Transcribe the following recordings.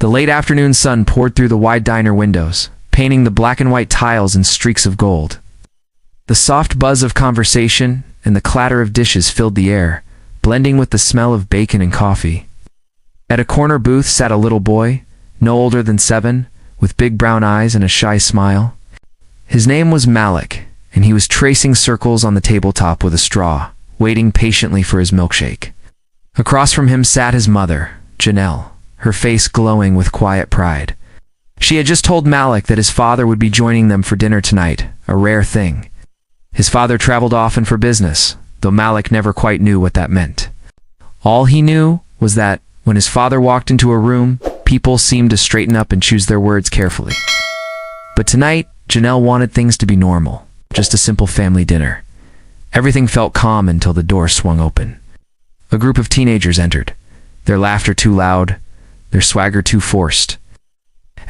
The late afternoon sun poured through the wide diner windows, painting the black and white tiles in streaks of gold. The soft buzz of conversation and the clatter of dishes filled the air, blending with the smell of bacon and coffee. At a corner booth sat a little boy, no older than 7, with big brown eyes and a shy smile. His name was Malik, and he was tracing circles on the tabletop with a straw, waiting patiently for his milkshake. Across from him sat his mother, Janelle, her face glowing with quiet pride. She had just told Malik that his father would be joining them for dinner tonight, a rare thing. His father traveled often for business, though Malik never quite knew what that meant. All he knew was that when his father walked into a room, people seemed to straighten up and choose their words carefully. But tonight, Janelle wanted things to be normal, just a simple family dinner. Everything felt calm until the door swung open. A group of teenagers entered, their laughter too loud, their swagger too forced.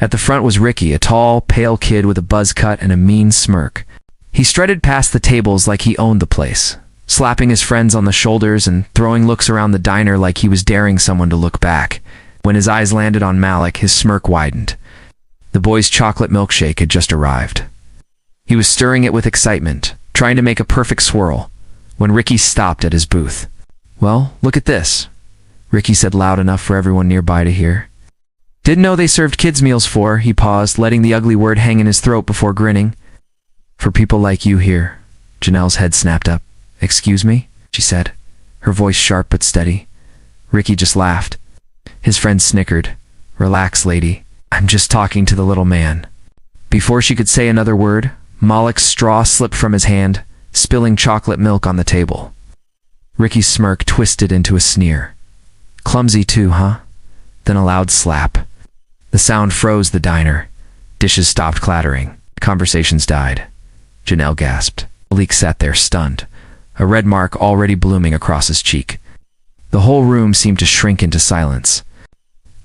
At the front was Ricky, a tall, pale kid with a buzz cut and a mean smirk. He strutted past the tables like he owned the place, slapping his friends on the shoulders and throwing looks around the diner like he was daring someone to look back. When his eyes landed on Malik, his smirk widened. The boy's chocolate milkshake had just arrived. He was stirring it with excitement, trying to make a perfect swirl, when Ricky stopped at his booth. "Well, look at this," Ricky said loud enough for everyone nearby to hear. "Didn't know they served kids' meals for," he paused, letting the ugly word hang in his throat before grinning. "For people like you here." Janelle's head snapped up. "Excuse me?" she said, her voice sharp but steady. Ricky just laughed. His friend snickered. "Relax, lady. I'm just talking to the little man." Before she could say another word, Malik's straw slipped from his hand, spilling chocolate milk on the table. Ricky's smirk twisted into a sneer. "Clumsy too, huh?" Then a loud slap. The sound froze the diner. Dishes stopped clattering. Conversations died. Janelle gasped. Malik sat there stunned, a red mark already blooming across his cheek. The whole room seemed to shrink into silence.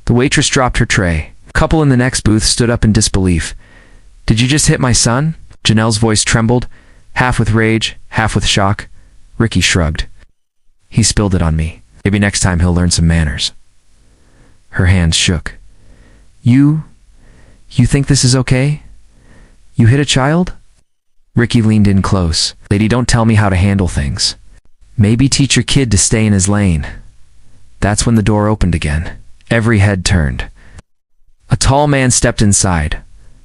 The waitress dropped her tray. A couple in the next booth stood up in disbelief. "Did you just hit my son?" Janelle's voice trembled, half with rage, half with shock. Ricky shrugged. "He spilled it on me. Maybe next time he'll learn some manners." Her hands shook. You think this is okay? You hit a child?" Ricky leaned in close. "Lady, don't tell me how to handle things. Maybe teach your kid to stay in his lane." That's when the door opened again. Every head turned. A tall man stepped inside,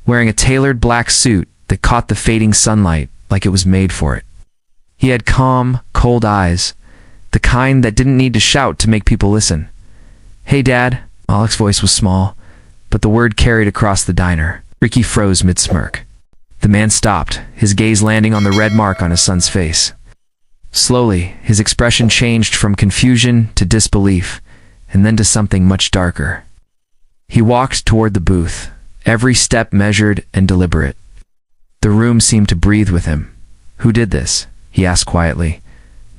wearing a tailored black suit that caught the fading sunlight like it was made for it. He had calm, cold eyes, the kind that didn't need to shout to make people listen. "Hey, Dad." Malik's voice was small, but the word carried across the diner. Ricky froze mid-smirk. The man stopped, his gaze landing on the red mark on his son's face. Slowly, his expression changed from confusion to disbelief, and then to something much darker. He walked toward the booth, every step measured and deliberate. The room seemed to breathe with him. "Who did this?" he asked quietly.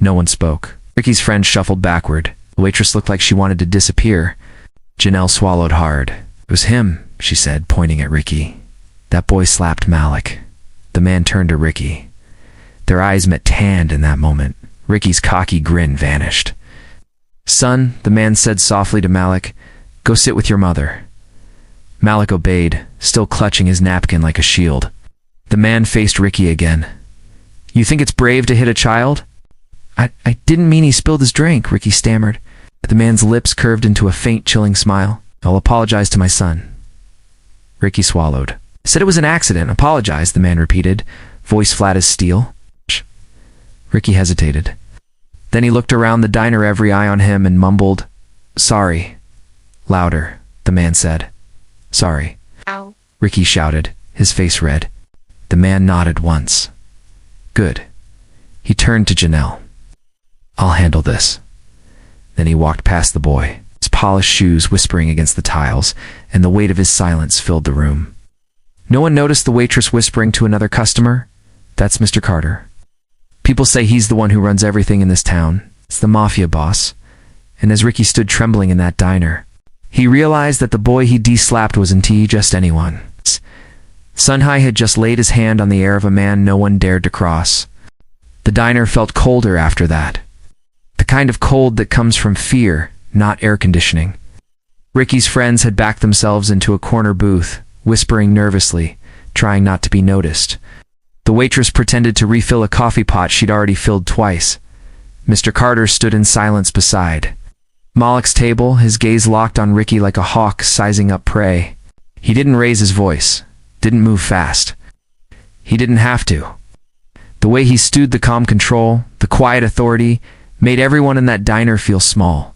No one spoke. Ricky's friend shuffled backward. The waitress looked like she wanted to disappear. Janelle swallowed hard. "It was him," she said, pointing at Ricky. "That boy slapped Malik." The man turned to Ricky. Their eyes met tanned in that moment. Ricky's cocky grin vanished. "Son," the man said softly to Malik, "go sit with your mother." Malik obeyed, still clutching his napkin like a shield. The man faced Ricky again. "You think it's brave to hit a child?" I didn't mean he spilled his drink," Ricky stammered. The man's lips curved into a faint, chilling smile. "I'll apologize to my son." Ricky swallowed. "I said it was an accident. Apologize," the man repeated, voice flat as steel. "Shh." Ricky hesitated. Then he looked around the diner, every eye on him, and mumbled, "Sorry." Louder, the man said. "Sorry." "Ow," Ricky shouted, his face red. The man nodded once. "Good." He turned to Janelle. "I'll handle this." Then he walked past the boy, his polished shoes whispering against the tiles, and the weight of his silence filled the room. No one noticed the waitress whispering to another customer, "That's Mr. Carter. People say he's the one who runs everything in this town. It's the Mafia boss." And as Ricky stood trembling in that diner, he realized that the boy he de-slapped wasn't just anyone. Sunhai had just laid his hand on the hair of a man no one dared to cross. The diner felt colder after that. The kind of cold that comes from fear, not air conditioning. Ricky's friends had backed themselves into a corner booth, whispering nervously, trying not to be noticed. The waitress pretended to refill a coffee pot she'd already filled twice. Mr. Carter stood in silence beside Malik's table, his gaze locked on Ricky like a hawk sizing up prey. He didn't raise his voice, didn't move fast. He didn't have to. The way he stewed the calm control, the quiet authority, made everyone in that diner feel small.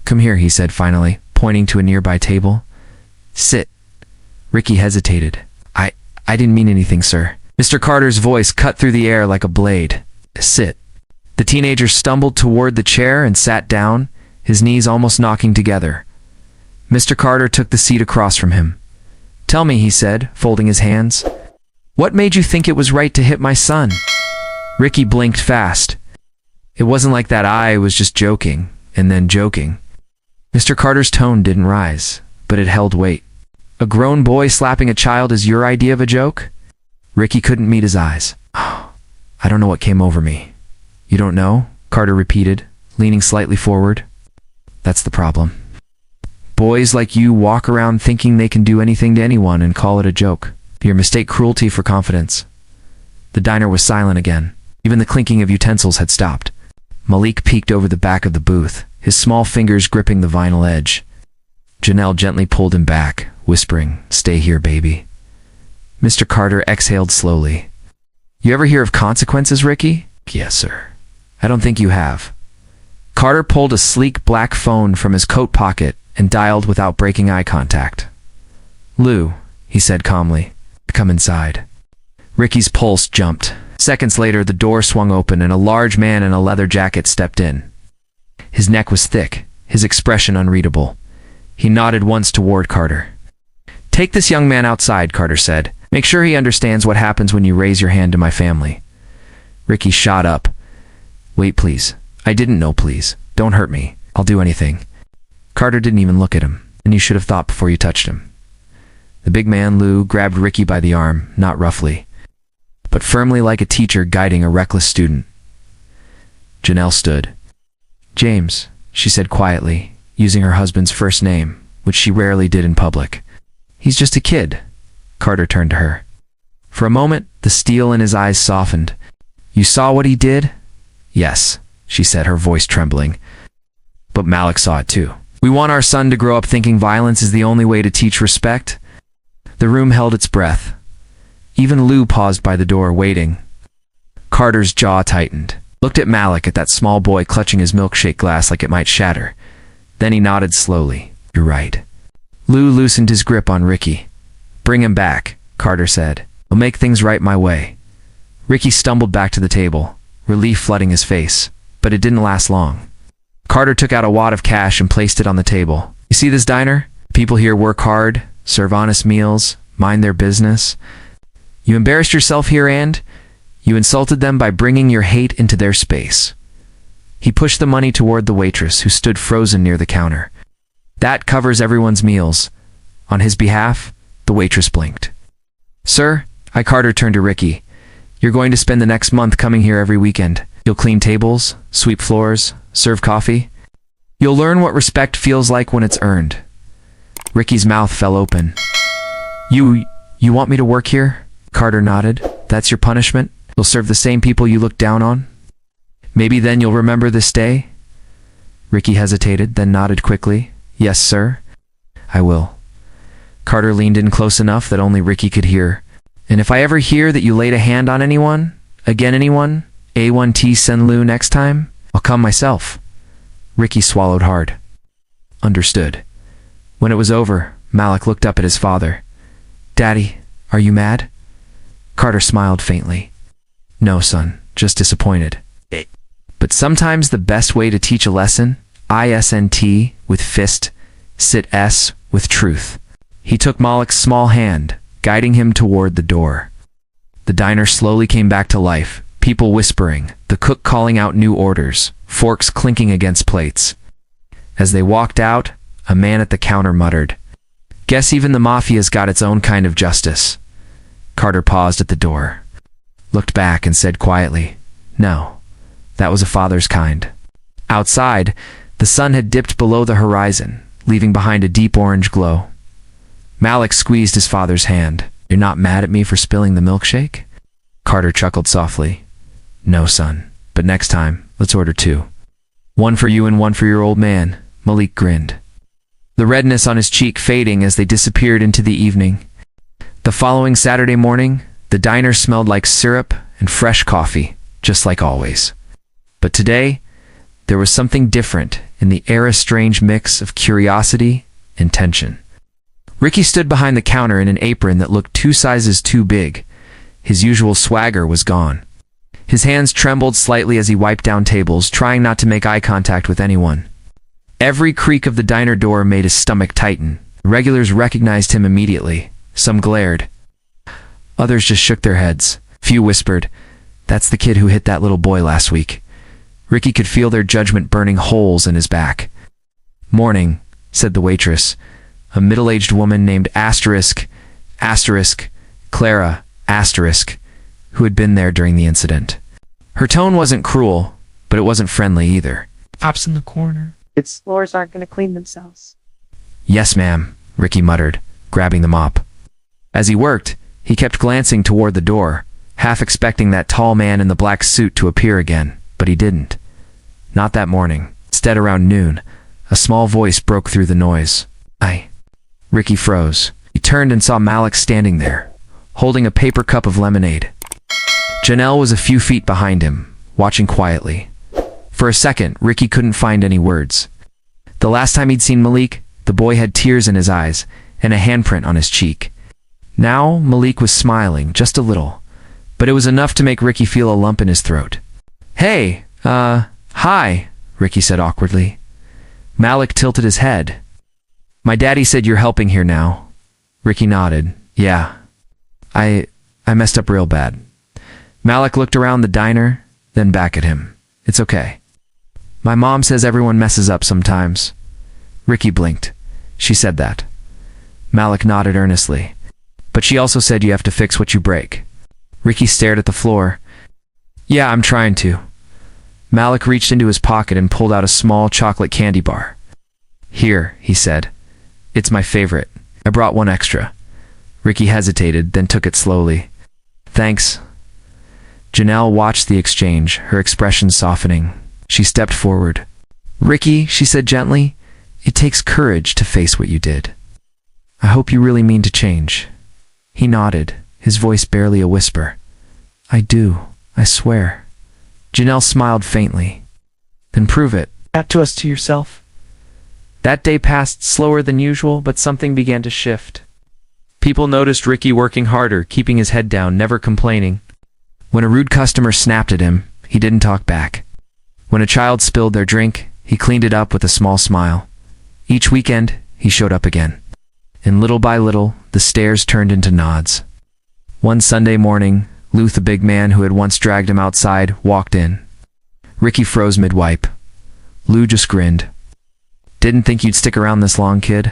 "Come here," he said finally, pointing to a nearby table. "Sit." Ricky hesitated. I didn't mean anything, sir." Mr. Carter's voice cut through the air like a blade. "Sit." The teenager stumbled toward the chair and sat down, his knees almost knocking together. Mr. Carter took the seat across from him. "Tell me," he said, folding his hands. "What made you think it was right to hit my son?" Ricky blinked fast. It wasn't like that. I was just joking, and then joking. Mr. Carter's tone didn't rise, but it held weight. "A grown boy slapping a child is your idea of a joke?" Ricky couldn't meet his eyes. "I don't know what came over me." "You don't know?" Carter repeated, leaning slightly forward. "That's the problem. Boys like you walk around thinking they can do anything to anyone and call it a joke. You mistake cruelty for confidence." The diner was silent again. Even the clinking of utensils had stopped. Malik peeked over the back of the booth, his small fingers gripping the vinyl edge. Janelle gently pulled him back, whispering, "Stay here, baby." Mr. Carter exhaled slowly. "You ever hear of consequences, Ricky?" "Yes, sir." "I don't think you have." Carter pulled a sleek black phone from his coat pocket and dialed without breaking eye contact. "Lou," he said calmly, "come inside." Ricky's pulse jumped. Seconds later, the door swung open and a large man in a leather jacket stepped in. His neck was thick, his expression unreadable. He nodded once toward Carter. "Take this young man outside," Carter said. "Make sure he understands what happens when you raise your hand to my family." Ricky shot up. "Wait, please. I didn't know, please. Don't hurt me. I'll do anything." Carter didn't even look at him, and you should have thought before you touched him. The big man, Lou, grabbed Ricky by the arm, not roughly, but firmly like a teacher guiding a reckless student. Janelle stood. "James," she said quietly, using her husband's first name, which she rarely did in public. "He's just a kid." Carter turned to her. For a moment, the steel in his eyes softened. "You saw what he did?" "Yes," she said, her voice trembling. "But Malik saw it too. We want our son to grow up thinking violence is the only way to teach respect." The room held its breath. Even Lou paused by the door, waiting. Carter's jaw tightened. Looked at Malik, at that small boy clutching his milkshake glass like it might shatter. Then he nodded slowly. "You're right." Lou loosened his grip on Ricky. "Bring him back," Carter said. "I'll make things right my way." Ricky stumbled back to the table, relief flooding his face, but it didn't last long. Carter took out a wad of cash and placed it on the table. "You see this diner? People here work hard, serve honest meals, mind their business. You embarrassed yourself here and you insulted them by bringing your hate into their space." He pushed the money toward the waitress, who stood frozen near the counter. "That covers everyone's meals." On his behalf, the waitress blinked. "Sir," Carter turned to Ricky, "you're going to spend the next month coming here every weekend. You'll clean tables, sweep floors, serve coffee. You'll learn what respect feels like when it's earned." Ricky's mouth fell open. You want me to work here?" Carter nodded. "That's your punishment? You'll serve the same people you look down on? Maybe then you'll remember this day?" Ricky hesitated, then nodded quickly. "Yes, sir. I will." Carter leaned in close enough that only Ricky could hear. "And if I ever hear that you laid a hand on anyone, again anyone, A1T send Lou next time, I'll come myself." Ricky swallowed hard. "Understood." When it was over, Malik looked up at his father. "Daddy, are you mad?" Carter smiled faintly. "No, son, just disappointed. But sometimes the best way to teach a lesson, ISNT with fist, sit S with truth." He took Malik's small hand, guiding him toward the door. The diner slowly came back to life, people whispering, the cook calling out new orders, forks clinking against plates. As they walked out, a man at the counter muttered, "Guess even the Mafia's got its own kind of justice." Carter paused at the door, looked back and said quietly, "No, that was a father's kind." Outside, the sun had dipped below the horizon, leaving behind a deep orange glow. Malik squeezed his father's hand. "You're not mad at me for spilling the milkshake?" Carter chuckled softly. "No, son, but next time, let's order two. One for you and one for your old man." Malik grinned, the redness on his cheek fading as they disappeared into the evening. The following Saturday morning, the diner smelled like syrup and fresh coffee, just like always. But today, there was something different in the air, a strange mix of curiosity and tension. Ricky stood behind the counter in an apron that looked 2 sizes too big. His usual swagger was gone. His hands trembled slightly as he wiped down tables, trying not to make eye contact with anyone. Every creak of the diner door made his stomach tighten. Regulars recognized him immediately. Some glared. Others just shook their heads. Few whispered, "That's the kid who hit that little boy last week." Ricky could feel their judgment burning holes in his back. "Morning," said the waitress, a middle-aged woman named Clara, who had been there during the incident. Her tone wasn't cruel, but it wasn't friendly either. "Pops in the corner. Its floors aren't going to clean themselves." "Yes, ma'am," Ricky muttered, grabbing the mop. As he worked, he kept glancing toward the door, half expecting that tall man in the black suit to appear again, but he didn't. Not that morning. Instead, around noon, a small voice broke through the noise. Ricky froze. He turned and saw Malik standing there, holding a paper cup of lemonade. Janelle was a few feet behind him, watching quietly. For a second, Ricky couldn't find any words. The last time he'd seen Malik, the boy had tears in his eyes and a handprint on his cheek. Now, Malik was smiling, just a little, but it was enough to make Ricky feel a lump in his throat. "Hey, hi," Ricky said awkwardly. Malik tilted his head. "My daddy said you're helping here now." Ricky nodded. "Yeah, I messed up real bad." Malik looked around the diner, then back at him. "It's okay. My mom says everyone messes up sometimes." Ricky blinked. "She said that." Malik nodded earnestly. "But she also said you have to fix what you break." Ricky stared at the floor. "Yeah, I'm trying to." Malik reached into his pocket and pulled out a small chocolate candy bar. "Here," he said. "It's my favorite. I brought one extra." Ricky hesitated, then took it slowly. "Thanks." Janelle watched the exchange, her expression softening. She stepped forward. "Ricky," she said gently, "it takes courage to face what you did. I hope you really mean to change." He nodded, his voice barely a whisper. "I do, I swear." Janelle smiled faintly. "Then prove it." That to us to yourself." That day passed slower than usual, but something began to shift. People noticed Ricky working harder, keeping his head down, never complaining. When a rude customer snapped at him, he didn't talk back. When a child spilled their drink, he cleaned it up with a small smile. Each weekend, he showed up again. And little by little, the stares turned into nods. One Sunday morning, Luth, the big man who had once dragged him outside, walked in. Ricky froze mid-wipe. Lou just grinned. "Didn't think you'd stick around this long, kid?"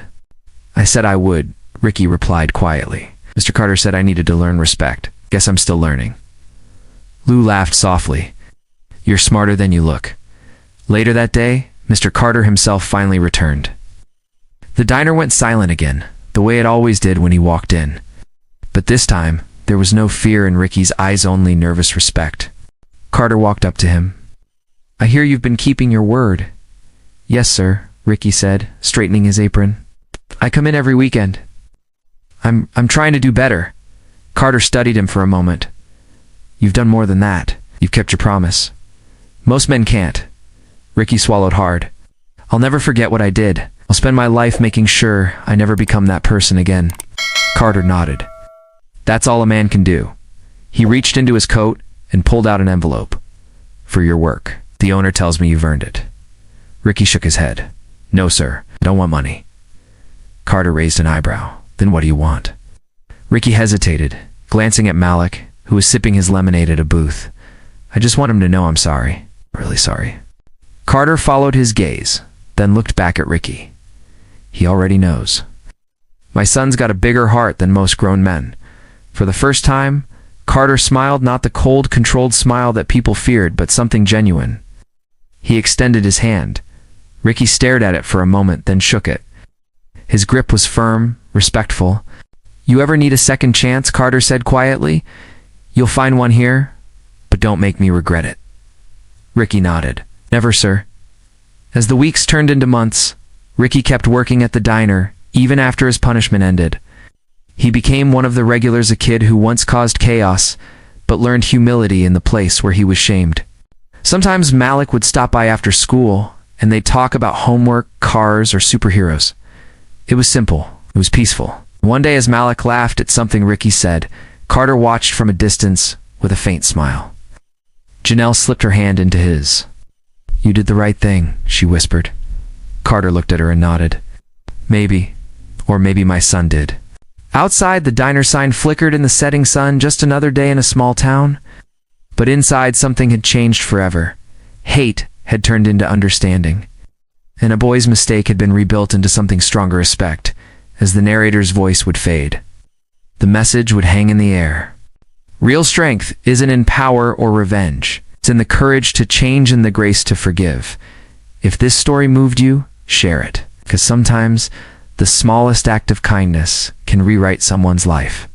"I said I would," Ricky replied quietly. "Mr. Carter said I needed to learn respect. Guess I'm still learning." Lou laughed softly. "You're smarter than you look." Later that day, Mr. Carter himself finally returned. The diner went silent again, the way it always did when he walked in. But this time, there was no fear in Ricky's eyes, only nervous respect. Carter walked up to him. "I hear you've been keeping your word." "Yes, sir," Ricky said, straightening his apron. "I come in every weekend. I'm trying to do better." Carter studied him for a moment. "You've done more than that. You've kept your promise. Most men can't." Ricky swallowed hard. "I'll never forget what I did. I'll spend my life making sure I never become that person again." Carter nodded. "That's all a man can do." He reached into his coat and pulled out an envelope. "For your work. The owner tells me you've earned it." Ricky shook his head. "No, sir. I don't want money." Carter raised an eyebrow. "Then what do you want?" Ricky hesitated, glancing at Malik, who was sipping his lemonade at a booth. "I just want him to know I'm sorry. Really sorry." Carter followed his gaze, then looked back at Ricky. "He already knows. My son's got a bigger heart than most grown men." For the first time, Carter smiled, not the cold, controlled smile that people feared, but something genuine. He extended his hand. Ricky stared at it for a moment, then shook it. His grip was firm, respectful. "You ever need a second chance?" Carter said quietly. "You'll find one here, but don't make me regret it." Ricky nodded. "Never, sir." As the weeks turned into months, Ricky kept working at the diner, even after his punishment ended. He became one of the regulars, a kid who once caused chaos, but learned humility in the place where he was shamed. Sometimes Malik would stop by after school, and they'd talk about homework, cars, or superheroes. It was simple. It was peaceful. One day, as Malik laughed at something Ricky said, Carter watched from a distance with a faint smile. Janelle slipped her hand into his. "You did the right thing," she whispered. Carter looked at her and nodded. "Maybe. Or maybe my son did." Outside, the diner sign flickered in the setting sun, just another day in a small town. But inside, something had changed forever. Hate had turned into understanding. And a boy's mistake had been rebuilt into something stronger, respect, as the narrator's voice would fade. The message would hang in the air. Real strength isn't in power or revenge. It's in the courage to change and the grace to forgive. If this story moved you, share it. Because sometimes the smallest act of kindness can rewrite someone's life.